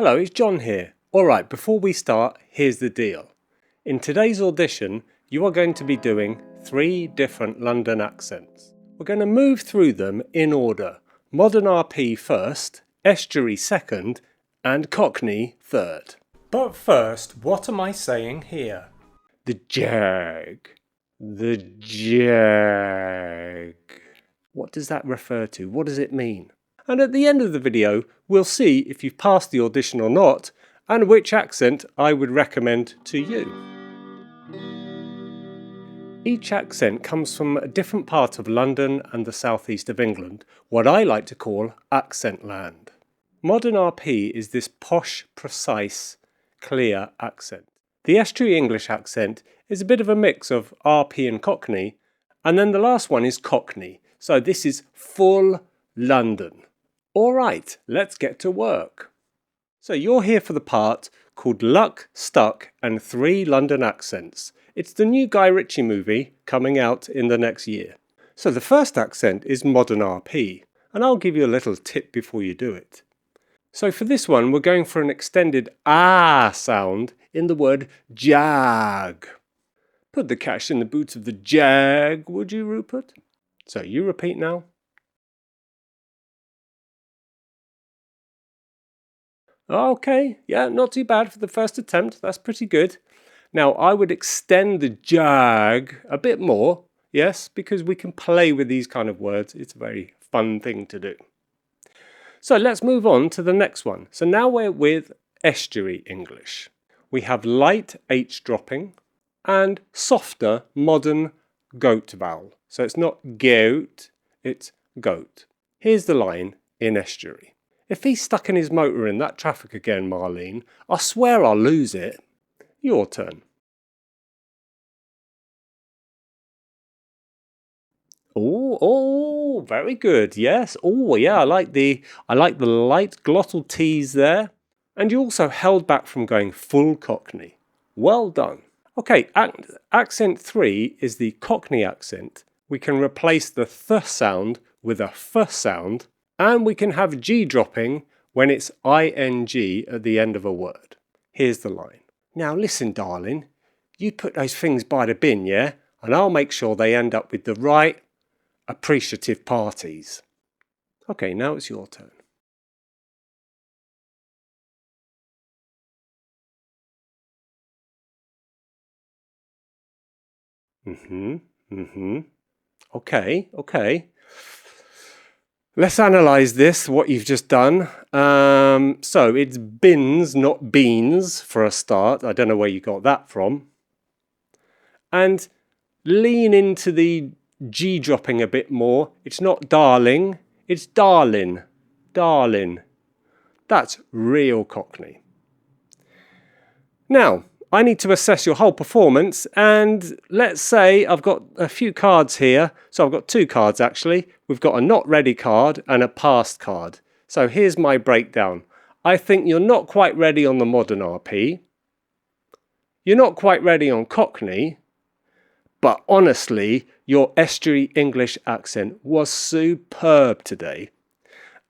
Hello, it's John here. Alright, before we start, here's the deal. In today's audition, you are going to be doing 3 different London accents. We're going to move through them in order. Modern RP first, Estuary second, and Cockney third. But first, what am I saying here? The Jaaag. The Jaaag. What does that refer to? What does it mean? And at the end of the video, we'll see if you've passed the audition or not, and which accent I would recommend to you. Each accent comes from a different part of London and the southeast of England, what I like to call Accentland. Modern RP is this posh, precise, clear accent. The Estuary English accent is a bit of a mix of RP and Cockney, and then the last one is Cockney, so this is full London. Alright, let's get to work. So you're here for the part called Luck, Stuck and 3 London Accents. It's the new Guy Ritchie movie coming out in the next year. So the first accent is modern RP, and I'll give you a little tip before you do it. So for this one, we're going for an extended ah sound in the word Jaaag. Put the cash in the boots of the Jaaag, would you, Rupert? So you repeat now. Okay, yeah, not too bad for the first attempt. That's pretty good. Now, I would extend the Jaaag a bit more, yes, because we can play with these kind of words. It's a very fun thing to do. So let's move on to the next one. So now we're with Estuary English. We have light H dropping and softer modern goat vowel. So it's not goat, it's goat. Here's the line in Estuary. If he's stuck in his motor in that traffic again, Marlene, I swear I'll lose it. Your turn. Oh, very good. Yes. Oh, yeah. I like the light glottal T's there. And you also held back from going full Cockney. Well done. Okay, accent 3 is the Cockney accent. We can replace the th sound with a f sound. And we can have G dropping when it's ing at the end of a word. Here's the line. Now listen, darling, you put those things by the bin, yeah? And I'll make sure they end up with the right appreciative parties. Okay, now it's your turn. Okay. Let's analyse this, what you've just done. So it's bins, not beans, for a start. I don't know where you got that from. And lean into the G dropping a bit more. It's not darling, it's darlin'. Darlin'. That's real Cockney. Now, I need to assess your whole performance, and let's say I've got a few cards here. So I've got 2 cards actually. We've got a not ready card and a past card. So here's my breakdown. I think you're not quite ready on the modern RP. You're not quite ready on Cockney. But honestly, your Estuary English accent was superb today.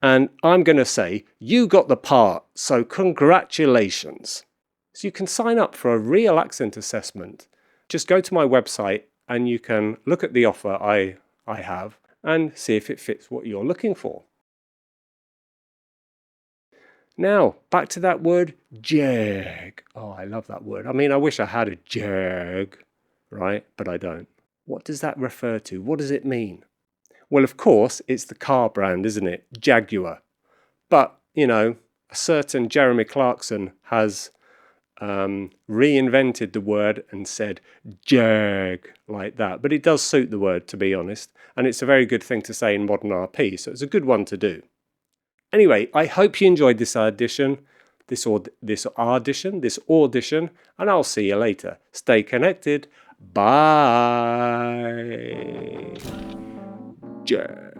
And I'm going to say you got the part, so congratulations. So you can sign up for a real accent assessment. Just go to my website and you can look at the offer I have and see if it fits what you're looking for. Now, back to that word, Jaaag. Oh, I love that word. I mean, I wish I had a Jaaag, right? But I don't. What does that refer to? What does it mean? Well, of course, it's the car brand, isn't it? Jaguar. But, you know, a certain Jeremy Clarkson has reinvented the word and said Jaaag like that. But it does suit the word, to be honest. And it's a very good thing to say in modern RP, so it's a good one to do. Anyway, I hope you enjoyed this audition, and I'll see you later. Stay connected. Bye. Jaaag.